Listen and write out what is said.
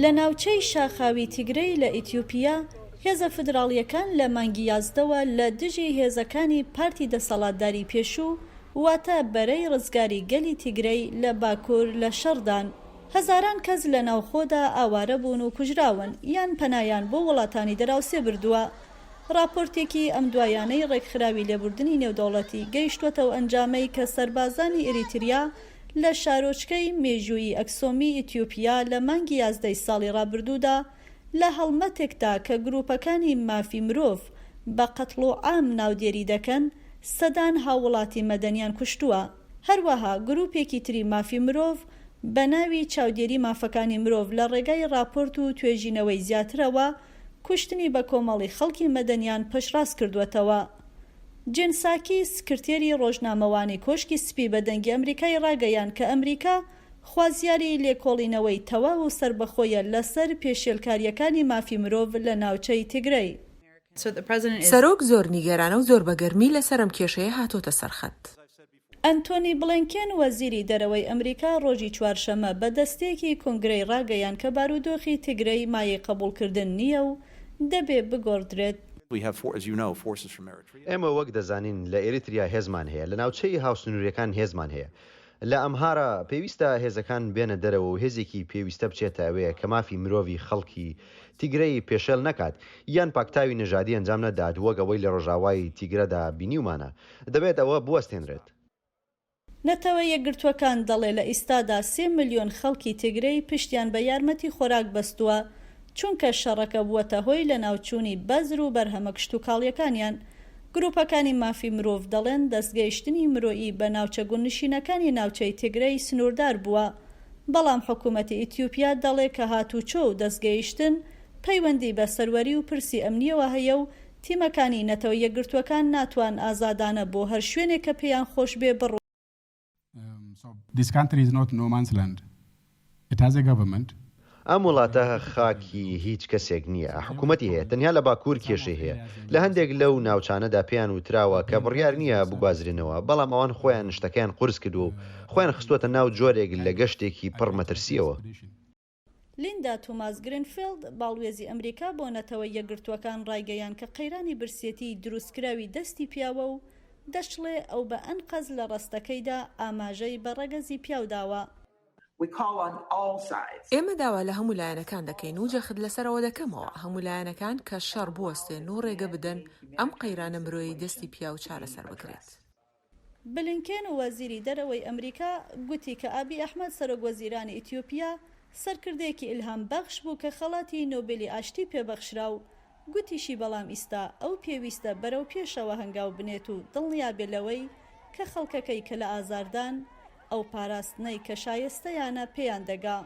لە ناوچەی شاخاوی تیگرای لە ئیتیۆپیا هێزە فدراڵیەکان لە مانگی 11ەوە لە دژی هێزەکانی پارتی دەسەڵاتداری پێشوو واتە بەرەی ڕزگاری گەلی تیگرای لە باکوور لە شەڕدان. هەزاران کەس لە ناوخۆدا ئاوارە بوون و کوژراون یان پەنایان بۆ وڵاتانی دەراوسێ بردووە. راپۆرتێکی ئەم دوایانەی ڕێکخراوی لێبوردنی نێودەوڵەتی گەیشتوەتەوە ئەنجامەی کە سەربازانی ئەریتریا لە شارۆچکەی مێژووی ئەکسۆمی ئیتیۆپیا لە مانگی 11 ساڵی ڕابردوودا لە هەڵمەتێکدا کە گروپەکانی مافی مرۆڤ بە قەتڵ و عام ناودێری دەکەن سەدان هاوڵاتی مەدەنیان کوشتووە. هەروەها گروپێکی تری مافی مرۆڤ بە ناوی چاودێری مافەکانی مرۆڤ لە ڕێگەی راپۆرت و تووێژینەوەی زیاترەوە کوشتنی بەکۆمەڵی خەڵکی مەدەنیان پشتڕاست کردوتەوە. جنساکی سکرتێری ڕۆژنامەوانی کۆشکی سپی بە دەنگی ئەمریکای ڕاگەیان کە ئەمریکا خوازیاری لێکۆڵینەوەی تەواو و سربەخۆیە لەسەر پێشێلکاریەکانی مافی مرۆڤ لە ناوچەی تیگرای. سەرۆک زۆر نیگەرانە و زۆر بەگەرمی لەسەر ئەم کێشەیە هاتۆتە سەرخەت. ئەنتۆنی بڵینکێن وەزیری دەرەوەی ئەمریکا ڕۆژی چوارشەمە بە دەستێکی کۆنگرەی ڕاگەیان کە بارودۆخی تیگرای مایەی قبولکردن نییە و دەبێت بگۆڕدرێت. ئێمە وەک دەزانین لە ئێریتریا هێزمان هەیە، لە ناوچەی هاوسنووریەکان هێزمان هەیە. لە ئەمهارە پێویستە هێزەکان بێنە دەرەوە و هێزێکی پێویستە بچێتە ئەوەیە کە مافی مرۆڤی خەڵکی تیگرای پێشێل نەکات یان پاکتاوی نەژادی ئەنجام نەدات وەک ئەوەی لە ڕۆژاوای تیگرەدا بینیومانە. دەبێت ئەوە بوەستێنرێت. نەتەوە یەکگرتوەکان دەڵێ لە ئیستادا 3 ملیۆن خەڵکی تیگرای پشتیان بە یارمەتی خۆراک بەستووە چونکە شەڕەکە بووەتە هۆی لە ناوچوونی بەزر و بەرهەمە کشتوکاڵیەکانیان. گروپەکانی مافی مرۆڤ دەڵێن دەستگەیشتنی مرۆئی بە ناوچە گوندنشینەکانی ناوچەی تیگرای سنووردار بووە، بەڵام حکوومەتی ئیتیۆپیا دەڵێ کە هاتوچۆ و دەستگەیشتن پەیوەندی بە سەروەری و پرسی ئەمنیەوە هەیە و تیمەکانی نەتەوە یەکگرتوەکان ناتوان ئازادانە بۆ هەر شوێنێک کە پێیان خۆش بێ بڕۆ. This country is not no man's land. It has a government. ئەم وڵاتە خاکی هیچ کەسێک نییە، حکوومەتی هەیە، تەنیا لە باکوور کێشەی هەیە. لە هەندێک لەو ناوچانەدا پێیان وتراوە کە بڕیار نییە بگوازرێنەوە، بەڵام ئەوان خۆیان شتەکەیان قورس کردو و خۆیان خستووەتە ناو جۆرێک لە گەشتێکی پڕ مەترسیەوە. لیندا توماس گرینفیلد باڵوێزی ئەمریکا بۆ نەتەوە یەکگرتوەکان ڕایگەیان کە قەیرانی برسێتی دروستکراوی دەستی پیاوە و دەشڵێ ئەو بە ئەنقەز لە ڕستەکەیدا ئاماژەی بە ڕەگەزی پیاوداوە. ئێمە داوا لە هەموو لایەنەکان دەکەین و جەخت لەسەرەوە دەکەمەوە هەموو لایەنەکان کە شەڕ بوەستێن و ڕێگە بدەن ئەم قەیرانە مرۆیی دەستی پیا و چارەسەر بکرێت. بلینکێن و وەزیری دەرەوەی ئەمریکا گوتی کە ئابی ئەحمەد سەرۆکوەزیرانی ئیتیۆپیا سەرکردێکی ئیلهام بەخش بوو کە خەڵاتی نۆبێلی ئاشتی پێبەخشرا و گوتیشی بەڵام ئیستا ئەو پێویستە بەرەو پێشەوە هەنگاو بنێت و دڵنیا بێلەوەی کە خەڵکەکەی کە لە ئازاردان ئەو پاراستنەی کە شایستەیانە پێیان دەگا.